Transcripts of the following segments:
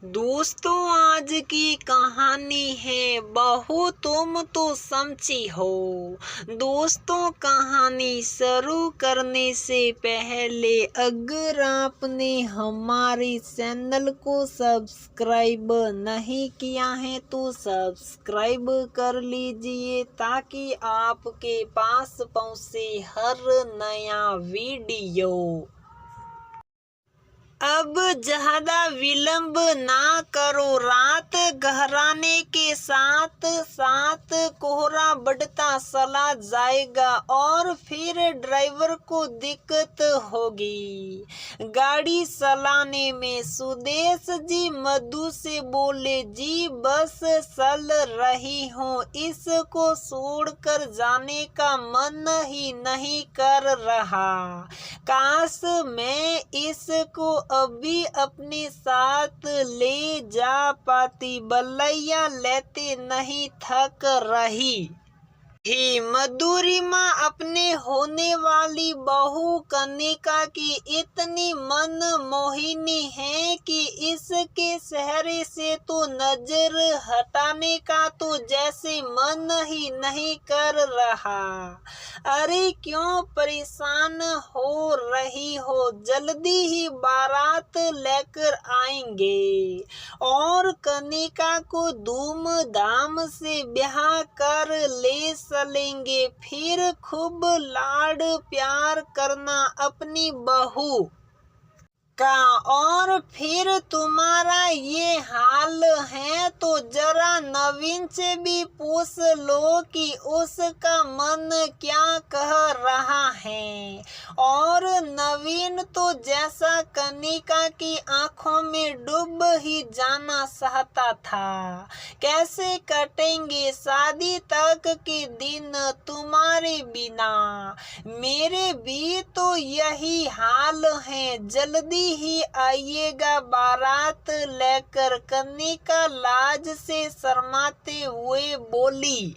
दोस्तों, आज की कहानी है बहू तुम तो समझी हो। दोस्तों, कहानी शुरू करने से पहले अगर आपने हमारे चैनल को सब्सक्राइब नहीं किया है तो सब्सक्राइब कर लीजिए ताकि आपके पास पहुंचे हर नया वीडियो। अब ज्यादा विलंब ना करो। रात गहराने के साथ साथ कोहरा बढ़ता चला जाएगा और फिर ड्राइवर को दिक्कत होगी गाड़ी चलाने में। सुदेश जी मधु से बोले, जी बस चल रही हूँ, इसको छोड़कर जाने का मन ही नहीं कर रहा। काश मैं इसको अभी अपने साथ ले जा पाती। बलैया लेते नहीं थक रही। ही मधुरिमा अपने होने वाली बहू कनिका की इतनी मन मोहिनी है कि इसके चेहरे से तो नजर हटाने का तो जैसे मन ही नहीं कर रहा। अरे क्यों परेशान हो रही हो, जल्दी ही बारात लेकर आएंगे और कनिका को धूमधाम से ब्याह कर ले चलेंगे। फिर खूब लाड प्यार करना अपनी बहू का। और फिर तुम्हारा ये हाल है तो जरा नवीन से भी पूछ लो कि उसका मन क्या कह रहा है। और नवीन तो जैसा कनिका की आंखों में डूब ही जाना चाहता था। कैसे कटेंगे शादी तक के दिन तुम्हारे बिना। मेरे भी तो यही हाल है। जल्दी ही आइएगा बारात लेकर। कनिका लाज से शर्माते हुए बोली।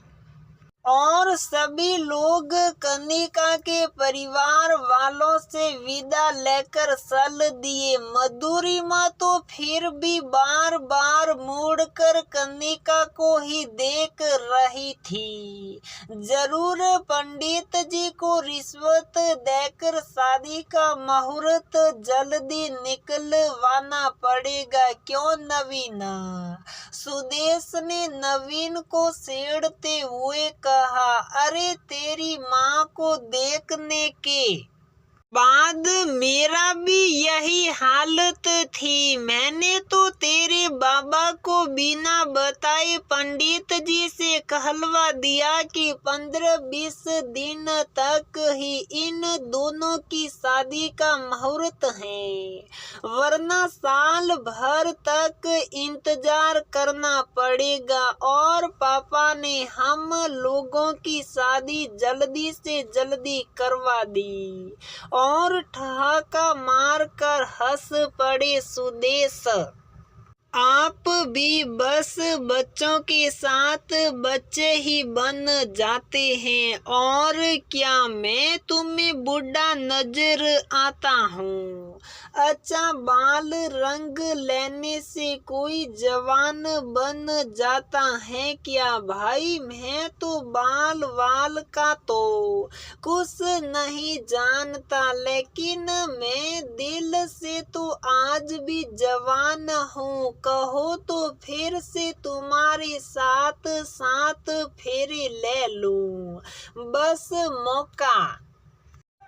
और सभी लोग कनिका के परिवार वालों से विदा लेकर चल दिए। मधुरिमा तो फिर भी बार बार मुड़कर कनिका को ही देख रही थी। जरूर पंडित जी को रिश्वत देकर शादी का मुहूर्त जल्दी निकलवाना पड़ेगा, क्यों नवीन। सुदेश ने नवीन को छेड़ते हुए कहा, अरे तेरी माँ को देखने के बाद मेरा भी यही हालत थी। मैंने तो तेरे बाबा को बिना बताए पंडित जी से कहलवा दिया कि 15-20 दिन तक ही इन दोनों की शादी का मुहूर्त है, वरना साल भर तक इंतजार करना पड़ेगा। और पापा ने हम लोगों की शादी जल्दी से जल्दी करवा दी। और ठहाका मारकर हंस पड़े सुदेश। आप भी बस बच्चों के साथ बच्चे ही बन जाते हैं। और क्या मैं तुम्हें बूढ़ा नजर आता हूँ? अच्छा, बाल रंग लेने से कोई जवान बन जाता है क्या भाई? मैं तो बाल वाल का तो कुछ नहीं जानता, लेकिन मैं दिल से तो आज भी जवान हूँ। कहो तो फिर से तुम्हारे साथ साथ फेरे ले लूं। बस मौका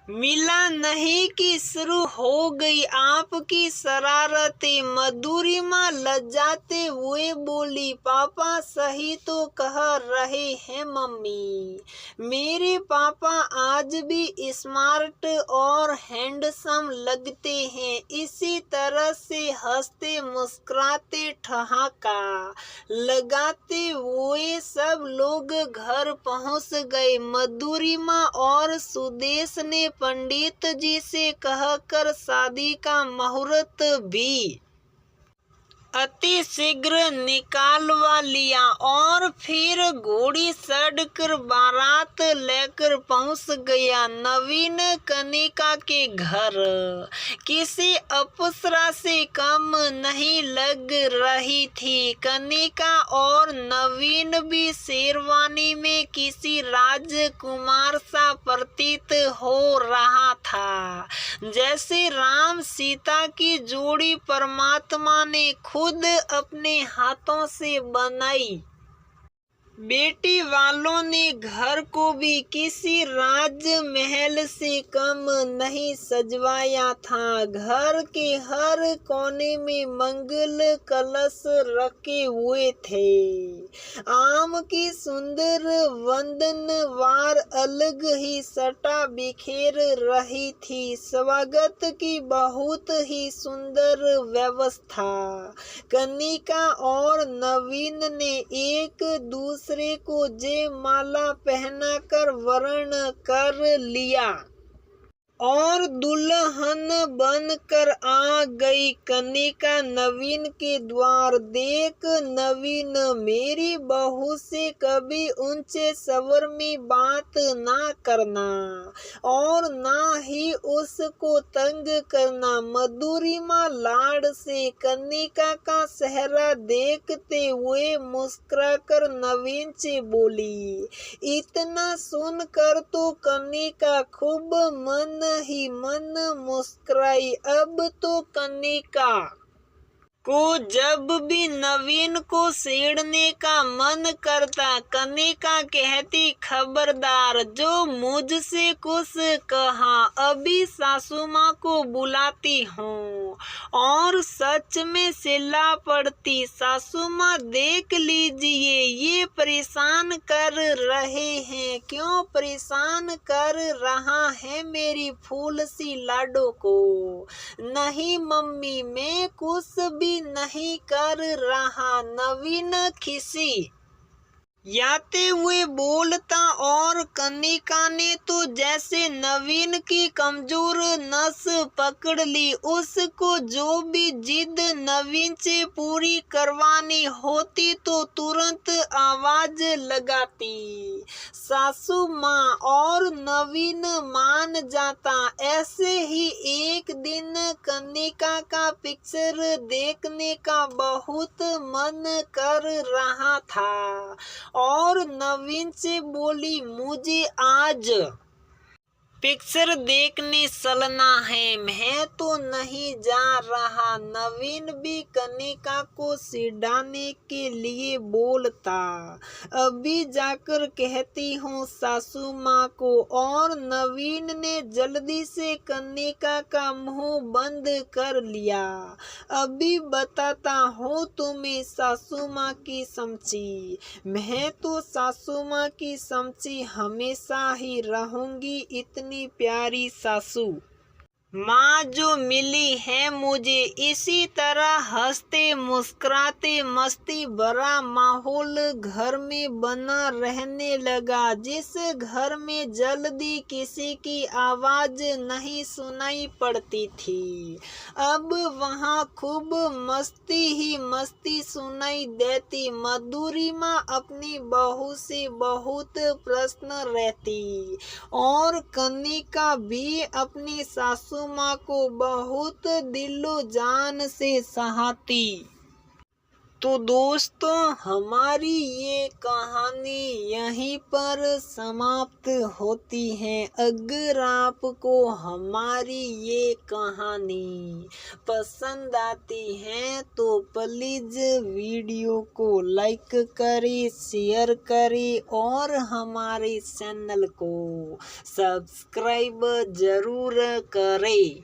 मिला नहीं कि शुरू हो गई आपकी शरारतें। मधुरिमा लज्जाते हुए बोली, पापा सही तो कह रहे हैं मम्मी। मेरे पापा आज भी स्मार्ट और हैंडसम लगते हैं। इसी तरह से हंसते मुस्कुराते ठहाका लगाते हुए सब लोग घर पहुंच गए। मधुरिमा और सुदेश ने पंडित जी से कहकर शादी का मुहूर्त भी अति शीघ्र निकालवा लिया और फिर घोड़ी चढ़कर बारात लेकर पहुंच गया नवीन कनिका के घर। किसी अप्सरा से कम नहीं लग रही थी कनिका और नवीन भी शेरवानी में किसी राजकुमार सा प्रतीत हो रहा था, जैसे राम सीता की जोड़ी परमात्मा ने खुद अपने हाथों से बनाई। बेटी वालों ने घर को भी किसी राजमहल से कम नहीं सजवाया था। घर के हर कोने में मंगल कलश रखे हुए थे। आम की सुंदर वंदनवार अलग ही सटा बिखेर रही थी। स्वागत की बहुत ही सुंदर व्यवस्था। कनिका और नवीन ने एक दूसरे को जयमाला पहनाकर वर्ण कर लिया और दुल्हन बनकर आ गई। कनिका नवीन के द्वार देख नवीन, मेरी बहू से कभी ऊंचे स्वर में बात ना करना और ना ही उसको तंग करना। मधुरिमा लाड से कनिका का चेहरा देखते हुए मुस्कुराकर नवीन से बोली। इतना सुनकर तो कनिका खूब मन ही मन मुस्कुराई। अब तो कनिका को जब भी नवीन को छेड़ने का मन करता, कनिका कहती, खबरदार जो मुझसे कुछ कहा अभी सासू माँ को बुलाती हूँ। और सच में चिल्ला पड़ती, सासू माँ देख लीजिए ये परेशान कर रहे हैं। क्यों परेशान कर रहा है मेरी फूल सी लाडो को? नहीं मम्मी, मैं कुछ भी नहीं कर रहा। नवीन खिसी याते हुए बोलता और कनिका ने तो जैसे नवीन की कमजोर नस पकड़ ली। उसको जो भी जिद नवीन से पूरी करवानी होती तो तुरंत आवाज लगाती, सासू माँ, और नवीन मान जाता। ऐसे ही एक दिन कनिका का पिक्चर देखने का बहुत मन कर रहा था और नवीन से बोली, मुझे आज पिक्चर देखने चलना है। मैं तो नहीं जा रहा। नवीन भी कनिका को चिढ़ाने के लिए बोलता, अभी जाकर कहती हूँ सासू माँ को। और नवीन ने जल्दी से कनिका का मुंह बंद कर लिया। अभी बताता हूँ तुम्हें सासू माँ की समझी। मैं तो सासू माँ की समझी हमेशा ही रहूंगी। इतनी प्यारी सासू माँ जो मिली है मुझे। इसी तरह हंसते मुस्कुराते मस्ती भरा माहौल घर में बना रहने लगा। जिस घर में जल्दी किसी की आवाज नहीं सुनाई पड़ती थी, अब वहाँ खूब मस्ती ही मस्ती सुनाई देती। मधुरिमा अपनी बहू से बहुत प्रसन्न रहती और कनिका भी अपनी सासू माँ को बहुत दिलो जान से चाहती। तो दोस्तों, हमारी ये कहानी यहीं पर समाप्त होती है। अगर आपको हमारी ये कहानी पसंद आती है तो प्लीज़ वीडियो को लाइक करें, शेयर करें और हमारे चैनल को सब्सक्राइब ज़रूर करें।